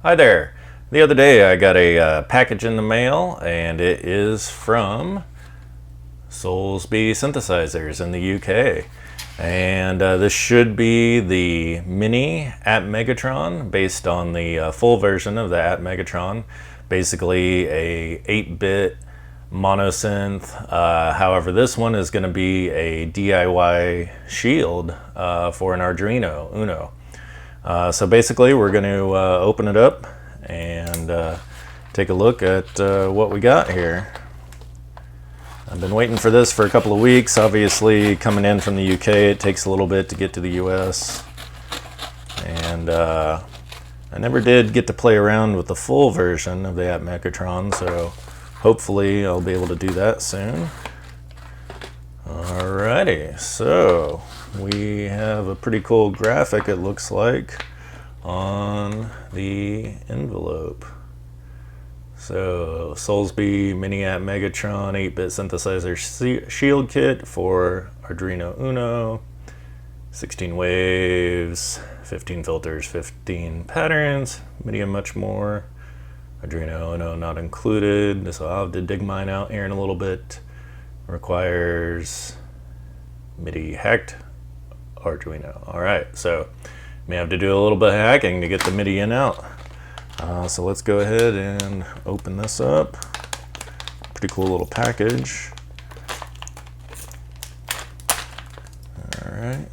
Hi there. The other day I got a package in the mail, and it is from Soulsby Synthesizers in the UK. And this should be the miniAtmegatron based on the full version of the Atmegatron. Basically a 8-bit monosynth. However, this one is going to be a DIY shield for an Arduino Uno. So basically we're going to open it up and take a look at what we got here. I've been waiting for this for a couple of weeks. Obviously, coming in from the UK, it takes a little bit to get to the US. And I never did get to play around with the full version of the Atmegatron, so hopefully I'll be able to do that soon. Alrighty, so we have a pretty cool graphic, it looks like, on the envelope. So, Soulsby miniAtmegatron 8-bit synthesizer shield kit for Arduino Uno, 16 waves, 15 filters, 15 patterns, MIDI and much more. Arduino Uno not included, so I'll have to dig mine out here in a little bit. Requires MIDI hacked Arduino. Alright, so may have to do a little bit of hacking to get the MIDI in out. So let's go ahead and open this up. Pretty cool little package. Alright.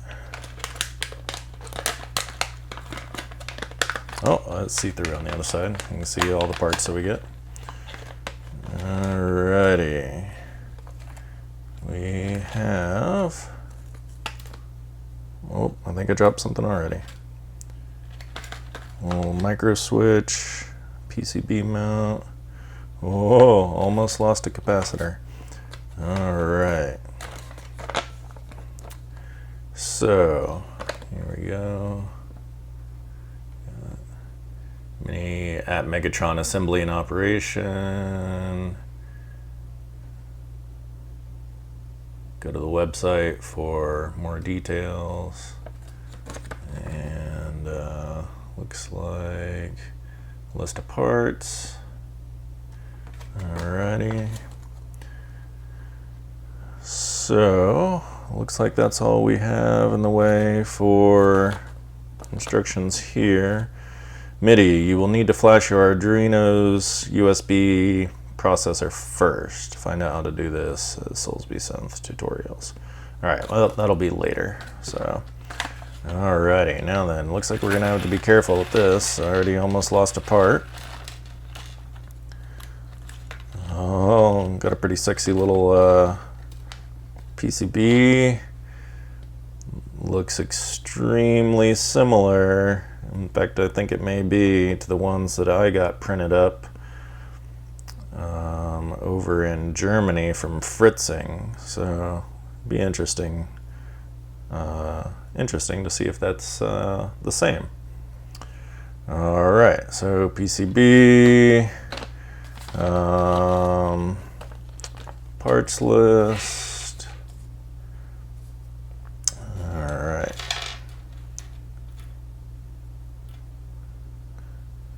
Oh, let's see through on the other side. You can see all the parts that we get. Alrighty. We have... Oh, I think I dropped something already. Little micro switch, PCB mount. Whoa, almost lost a capacitor. Alright. So, here we go. miniAtmegatron assembly and operation. Go to the website for more details. And looks like a list of parts. Alrighty. So, looks like that's all we have in the way for instructions here. MIDI, you will need to flash your Arduino's USB processor first. Find out how to do this at Soulsby Synth tutorials. Alright, well, that'll be later. So, alrighty, now then, looks like we're gonna have to be careful with this. I already almost lost a part. Oh, got a pretty sexy little PCB. Looks extremely similar. In fact, I think it may be to the ones that I got printed up over in Germany from Fritzing. So, be interesting. Interesting to see if that's the same. Alright, so PCB, parts list. Alright.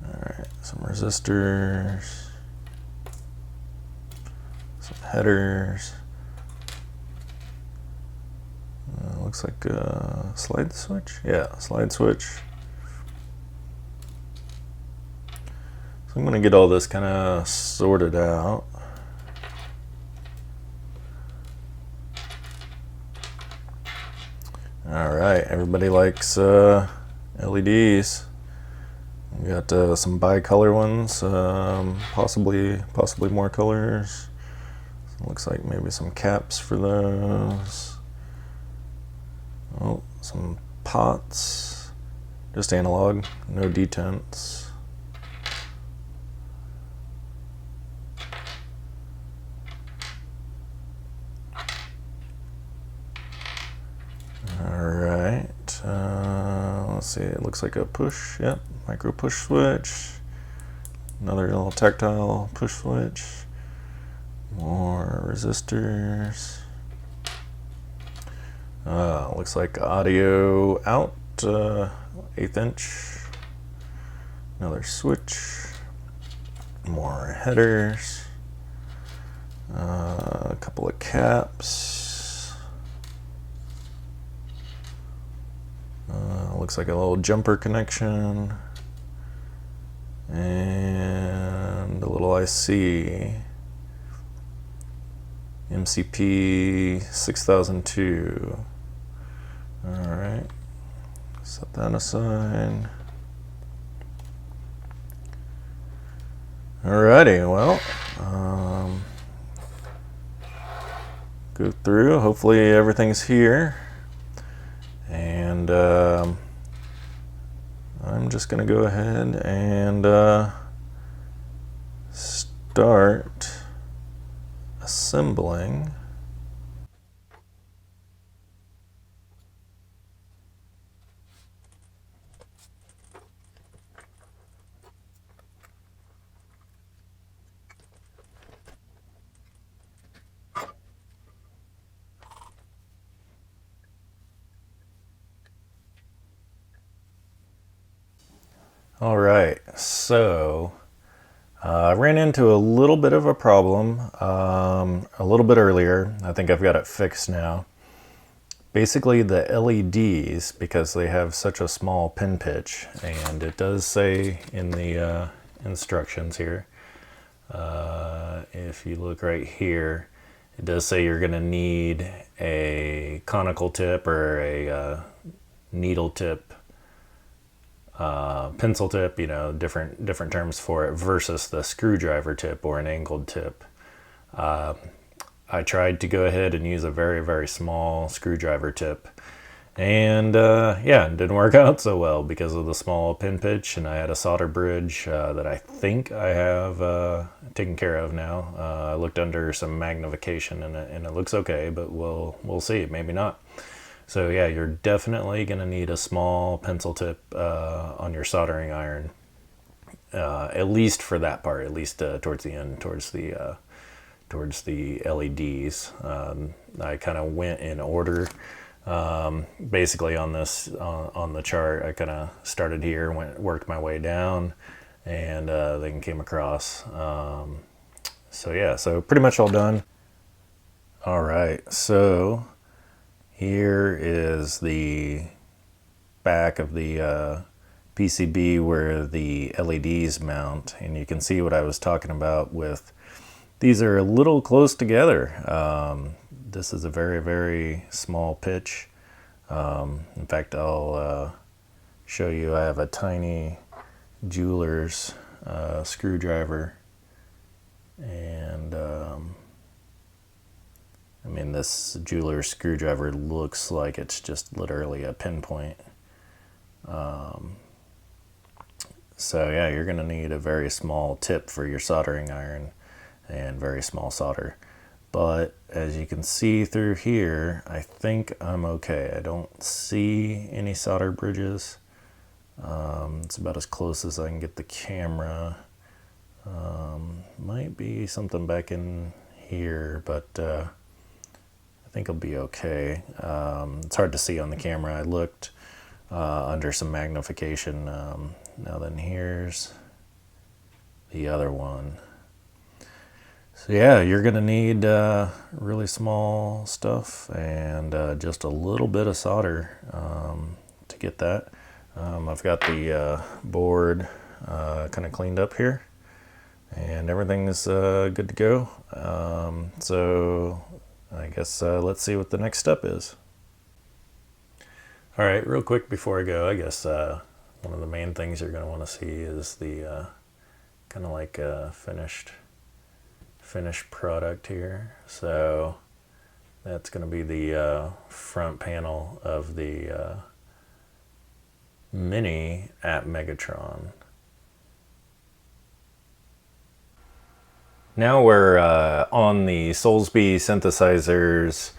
Alright, some resistors, some headers. Looks like a slide switch. Yeah, slide switch. So I'm going to get all this kind of sorted out. Alright, everybody likes LEDs. We got some bicolor ones, possibly more colors. Looks like maybe some caps for those. Oh, some pots, just analog, no detents. Alright, let's see, it looks like a push, yep, micro push switch. Another little tactile push switch. More resistors. Looks like audio out, 1/8 inch. Another switch, more headers, a couple of caps, looks like a little jumper connection, and a little IC, MCP 6002. Alright, set that aside. Alrighty, well, go through, hopefully everything's here, and I'm just going to go ahead and start assembling. All right, so I ran into a little bit of a problem a little bit earlier. I think I've got it fixed now. Basically the LEDs, because they have such a small pin pitch, and it does say in the instructions here, if you look right here, it does say you're going to need a conical tip or a needle tip, pencil tip, you know, different terms for it, versus the screwdriver tip or an angled tip. I tried to go ahead and use a very small screwdriver tip, and yeah, it didn't work out so well because of the small pin pitch, and I had a solder bridge that I think I have taken care of now. I looked under some magnification and it looks okay, but we'll see, maybe not. So yeah, you're definitely going to need a small pencil tip on your soldering iron, at least for that part, at least towards the end, towards the LEDs. I kind of went in order. Basically on this, on the chart, I kind of started here, worked my way down, and then came across. So yeah, so pretty much all done. All right, so here is the back of the PCB where the LEDs mount, and you can see what I was talking about with these are a little close together. This is a very small pitch. In fact, I'll show you. I have a tiny jeweler's screwdriver, and I mean, this jeweler's screwdriver looks like it's just literally a pinpoint. So yeah, you're going to need a very small tip for your soldering iron and very small solder. But as you can see through here, I think I'm okay. I don't see any solder bridges. It's about as close as I can get the camera. Might be something back in here, but I think I'll be okay. It's hard to see on the camera. I looked under some magnification. Now then, here's the other one. So yeah, you're going to need really small stuff and just a little bit of solder to get that. I've got the board kind of cleaned up here, and everything's good to go. So I guess let's see what the next step is. All right, real quick before I go, I guess one of the main things you're going to want to see is the kind of like finished product here. So that's going to be the front panel of the miniAtmegatron. Now we're on the Soulsby Synthesizers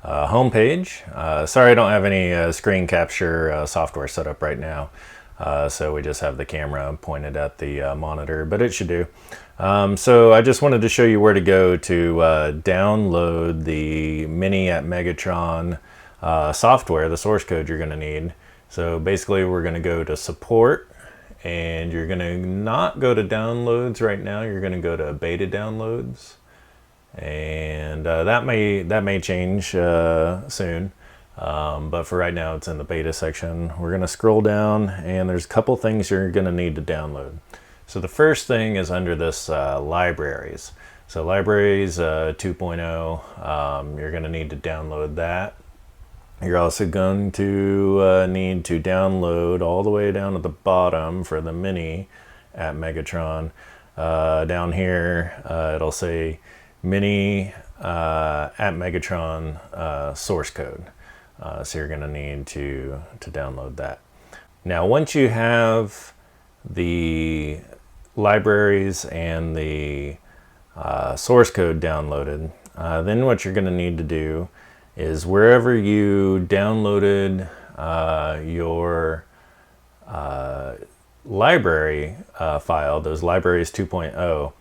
homepage. Sorry I don't have any screen capture software set up right now. So we just have the camera pointed at the monitor, but it should do. So I just wanted to show you where to go to download the miniAtmegatron software, the source code you're going to need. So basically we're going to go to support, and you're going to not go to downloads right now. You're going to go to beta downloads, and that may change soon. But for right now, it's in the beta section. We're going to scroll down, and there's a couple things you're going to need to download. So the first thing is under this libraries. So libraries 2.0, you're going to need to download that. You're also going to need to download all the way down at the bottom for the miniAtmegatron. Down here, it'll say miniAtmegatron source code. So you're going to need to download that. Now, once you have the libraries and the source code downloaded, then what you're going to need to do is wherever you downloaded your library file, those libraries 2.0,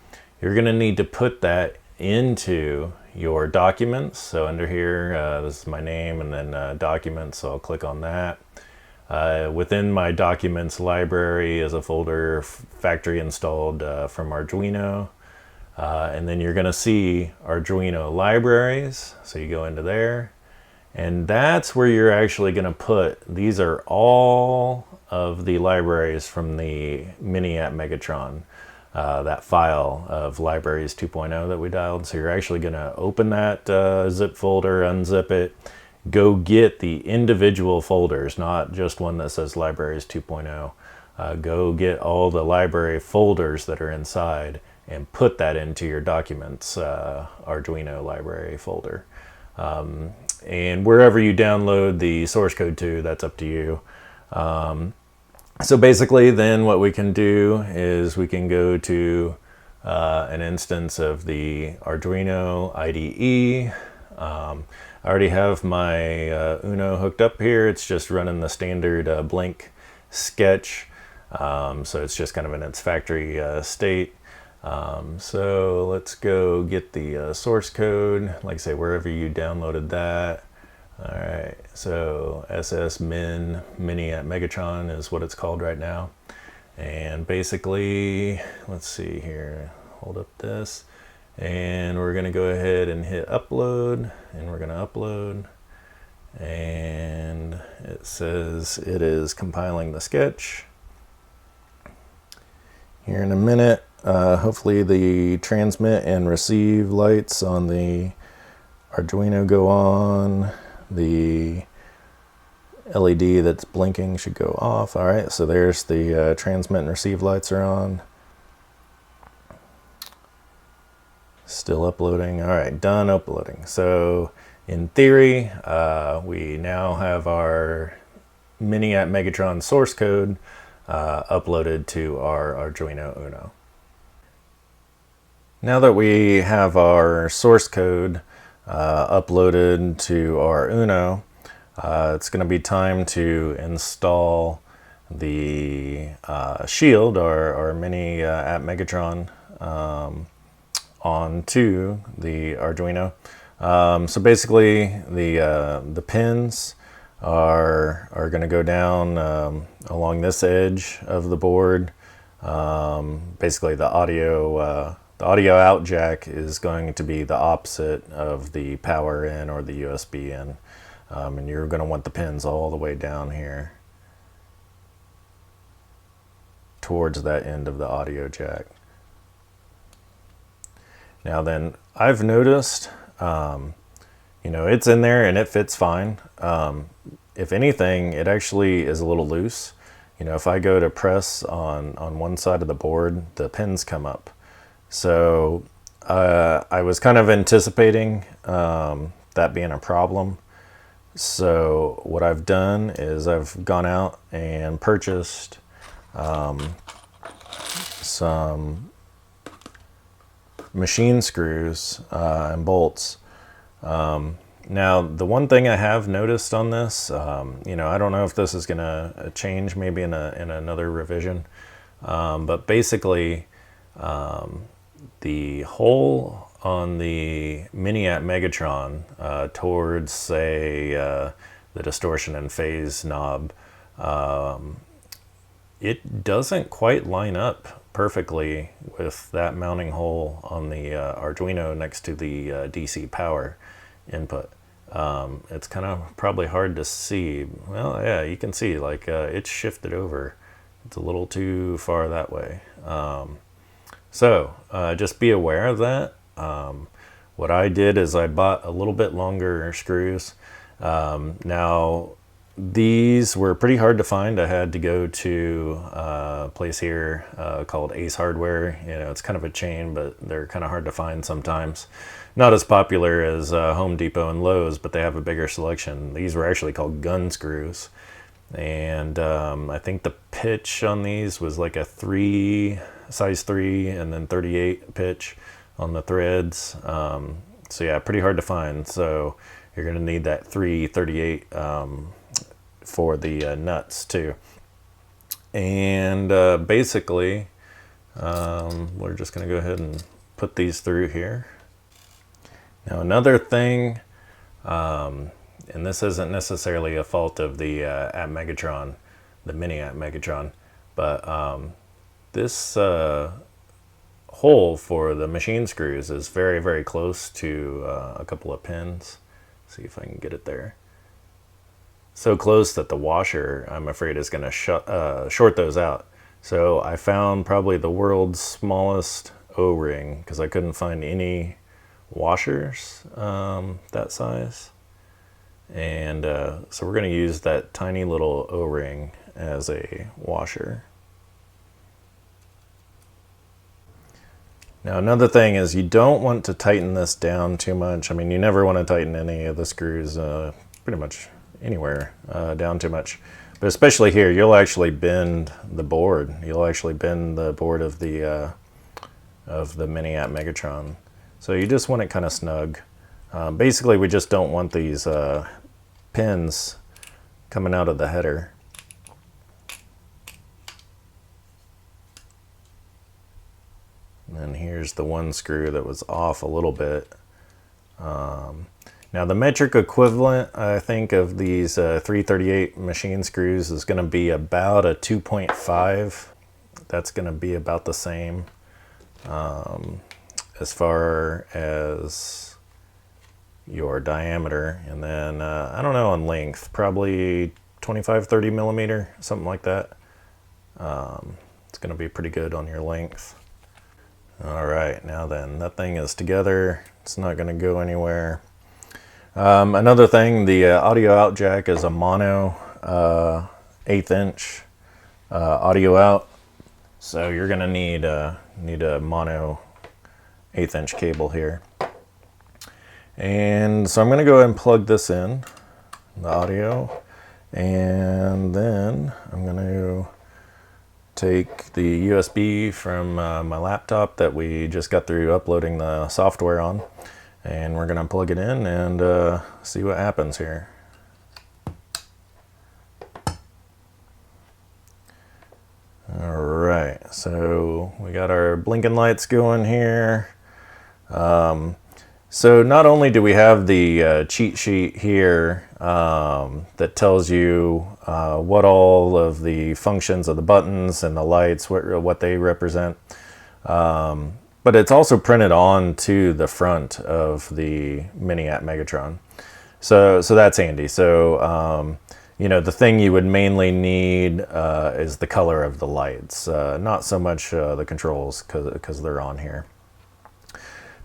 you're going to need to put that into your documents. So under here, this is my name, and then documents, so I'll click on that. Within my documents library is a folder factory installed from Arduino. And then you're going to see Arduino libraries. So you go into there, and that's where you're actually going to put, these are all of the libraries from the miniAtmegatron, that file of libraries 2.0 that we dialed. So you're actually going to open that zip folder, unzip it, go get the individual folders, not just one that says libraries 2.0. Go get all the library folders that are inside and put that into your documents Arduino library folder. And wherever you download the source code to, that's up to you. So basically then what we can do is we can go to an instance of the Arduino IDE. I already have my Uno hooked up here. It's just running the standard Blink sketch. So it's just kind of in its factory state. So let's go get the source code, like I say, wherever you downloaded that. All right, so miniAtmegatron is what it's called right now. And basically, let's see here, hold up this, and we're gonna go ahead and hit upload, and we're gonna upload, and it says it is compiling the sketch. Here in a minute, hopefully the transmit and receive lights on the Arduino go on. The LED that's blinking should go off. All right, so there's the transmit and receive lights are on. Still uploading. All right, done uploading. So in theory, we now have our miniAtmegatron source code uploaded to our Arduino Uno. Now that we have our source code uploaded to our Uno, it's going to be time to install the shield, our miniAtmegatron, onto the Arduino. So basically, the pins are going to go down along this edge of the board. Basically, the audio out jack is going to be the opposite of the power in or the USB in, and you're going to want the pins all the way down here towards that end of the audio jack. Now then, I've noticed, it's in there and it fits fine. If anything, it actually is a little loose. If I go to press on one side of the board, the pins come up. So I was kind of anticipating that being a problem. So what I've done is I've gone out and purchased some machine screws and bolts. Now, the one thing I have noticed on this, I don't know if this is going to change maybe in another revision, but basically the hole on the miniAtmegatron towards, say, the distortion and phase knob, it doesn't quite line up perfectly with that mounting hole on the Arduino next to the DC power input. It's kind of probably hard to see. Well, yeah, you can see like it's shifted over. It's a little too far that way. So just be aware of that. What I did is I bought a little bit longer screws. Now, these were pretty hard to find. I had to go to a place here called Ace Hardware. You know, it's kind of a chain, but they're kind of hard to find sometimes. Not as popular as Home Depot and Lowe's, but they have a bigger selection. These were actually called gun screws. And I think the pitch on these was like a size 3 and then 38 pitch on the threads. So yeah, pretty hard to find. So you're going to need that 338 for the nuts too. And basically, we're just going to go ahead and put these through here. Now another thing, and this isn't necessarily a fault of the miniAtmegatron, the miniAtmegatron, but this hole for the machine screws is very, very close to a couple of pins. See if I can get it there. So close that the washer, I'm afraid, is going to short those out. So I found probably the world's smallest O-ring because I couldn't find any washers that size. And so we're going to use that tiny little O-ring as a washer. Now another thing is you don't want to tighten this down too much. I mean, you never want to tighten any of the screws pretty much anywhere down too much. But especially here, you'll actually bend the board. You'll actually bend the board of the miniAtmegatron. So you just want it kind of snug. Basically, we just don't want these pins coming out of the header. And here's the one screw that was off a little bit. Now the metric equivalent, I think, of these 338 machine screws is going to be about a 2.5. That's going to be about the same as far as your diameter. And then, I don't know on length, probably 25, 30 millimeter, something like that. It's going to be pretty good on your length. All right, now then, that thing is together. It's not going to go anywhere. Another thing, the audio out jack is a mono 1/8 inch audio out. So you're going to need a mono 1/8 inch cable here. And so I'm going to go ahead and plug this in, the audio. And then I'm going to take the USB from my laptop that we just got through uploading the software on, and we're going to plug it in and see what happens here. All right, so we got our blinking lights going here. So not only do we have the cheat sheet here that tells you what all of the functions of the buttons and the lights, what they represent, but it's also printed on to the front of the miniAtmegatron. So that's handy. So you know, the thing you would mainly need is the color of the lights, not so much the controls because they're on here.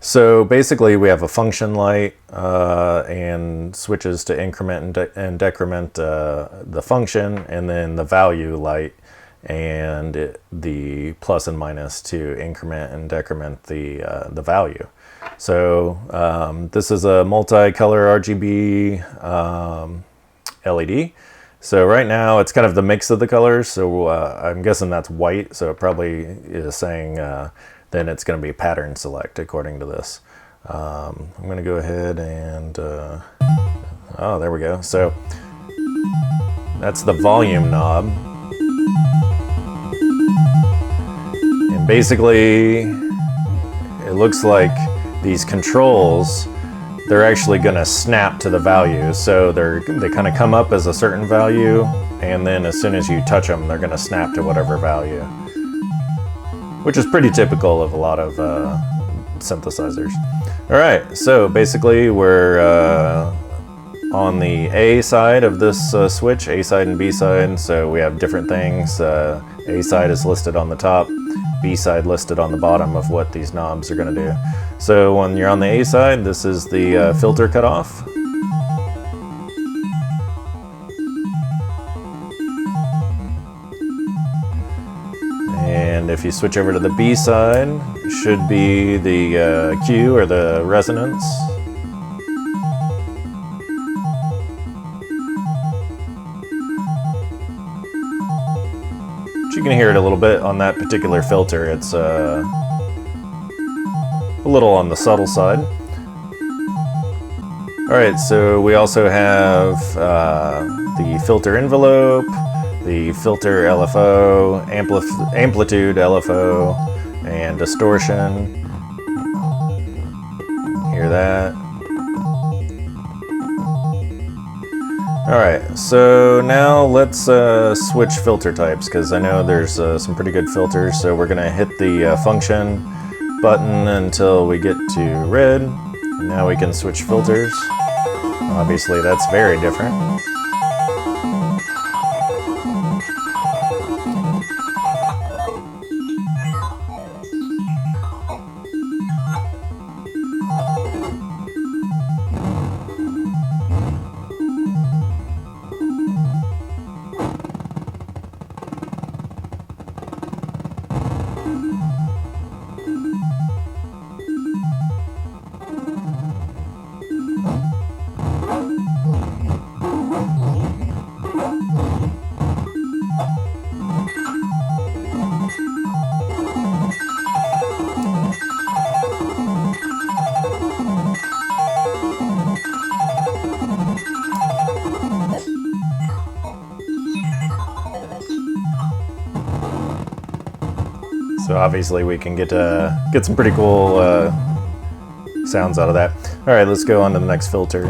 So basically we have a function light and switches to increment and decrement the function, and then the value light and the plus and minus to increment and decrement the value. So this is a multicolor RGB LED. So right now it's kind of the mix of the colors. So I'm guessing that's white. So it probably is saying then it's going to be pattern select according to this. I'm going to go ahead and, oh, there we go. So that's the volume knob. And basically it looks like these controls, they're actually going to snap to the value. So they kind of come up as a certain value and then as soon as you touch them, they're going to snap to whatever value, which is pretty typical of a lot of synthesizers. All right, so basically we're on the A side of this switch, A side and B side, so we have different things. A side is listed on the top, B side listed on the bottom of what these knobs are going to do. So when you're on the A side, this is the filter cutoff. And if you switch over to the B side, it should be the Q, or the resonance. You can hear it a little bit on that particular filter. It's a little on the subtle side. Alright, so we also have the filter envelope, the filter LFO, amplitude LFO, and distortion. Hear that? Alright, so now let's switch filter types, because I know there's some pretty good filters. So we're going to hit the function button until we get to red. And now we can switch filters. Obviously that's very different. So obviously we can get some pretty cool sounds out of that. All right, let's go on to the next filter.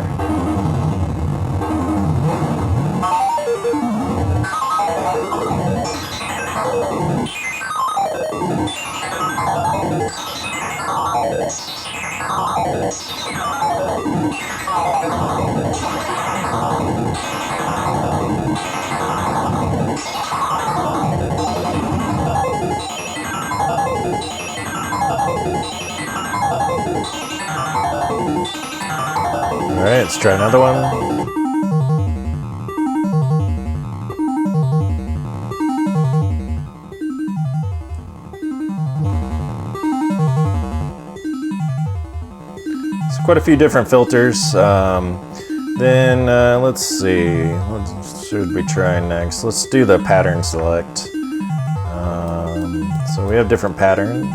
All right, let's try another one. So quite a few different filters. Then let's see, what should we try next? Let's do the pattern select. So we have different patterns.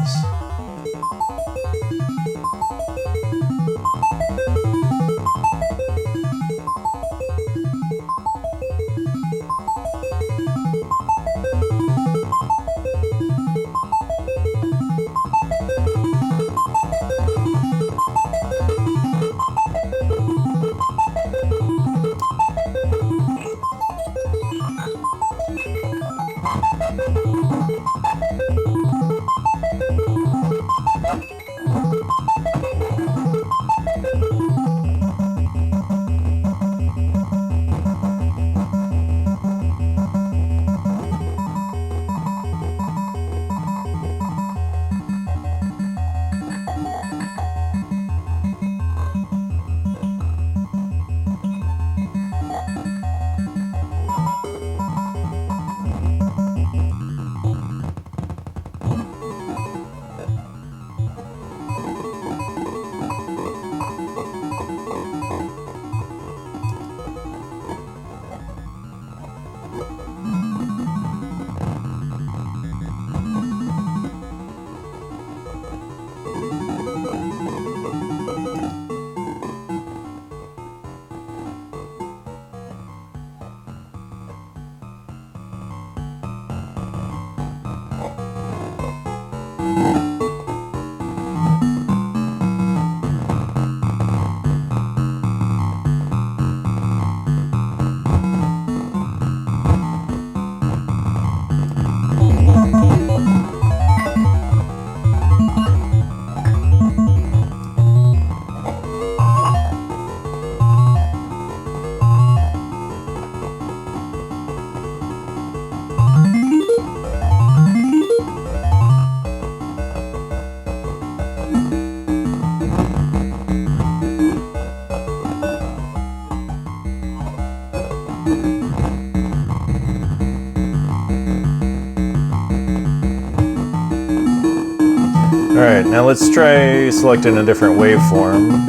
Alright, now let's try selecting a different waveform.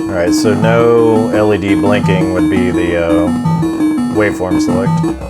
Alright, so no LED blinking would be the waveform select.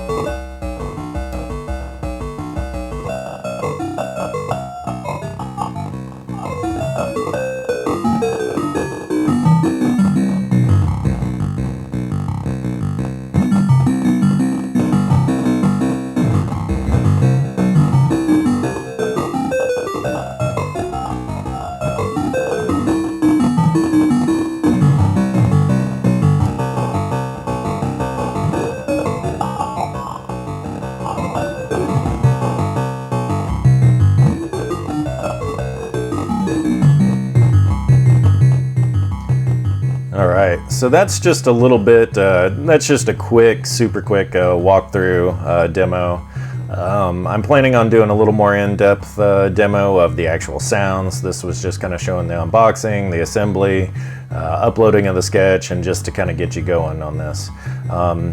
Alright, so that's just a little bit, that's just a quick, super quick walkthrough demo. I'm planning on doing a little more in-depth demo of the actual sounds. This was just kind of showing the unboxing, the assembly, uploading of the sketch, and just to kind of get you going on this.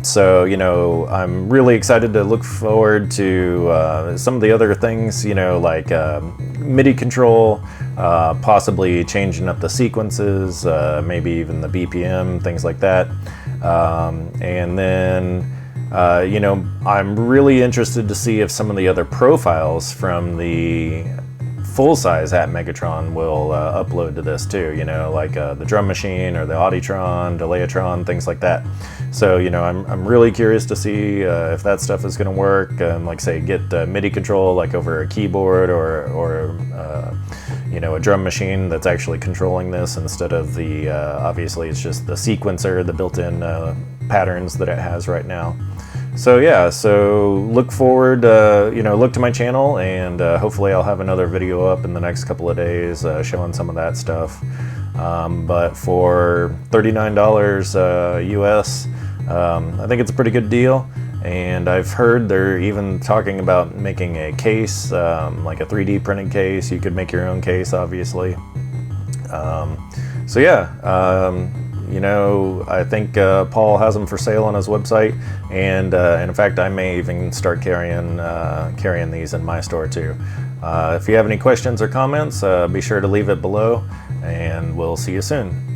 So, you know, I'm really excited to look forward to some of the other things, you know, like MIDI control, possibly changing up the sequences, maybe even the BPM, things like that. And then, you know, I'm really interested to see if some of the other profiles from the full-size Atmegatron will upload to this too, you know, like the drum machine or the Auditron, Delayatron, things like that. So, you know, I'm really curious to see if that stuff is going to work, and like say get MIDI control like over a keyboard or you know, a drum machine that's actually controlling this instead of the, obviously it's just the sequencer, the built-in patterns that it has right now. So yeah, so look forward, you know, look to my channel, and hopefully I'll have another video up in the next couple of days showing some of that stuff. But for $39 US, I think it's a pretty good deal. And I've heard they're even talking about making a case, like a 3D printed case. You could make your own case, obviously. So yeah, you know, I think Paul has them for sale on his website, and in fact, I may even start carrying these in my store too. If you have any questions or comments, be sure to leave it below, and we'll see you soon.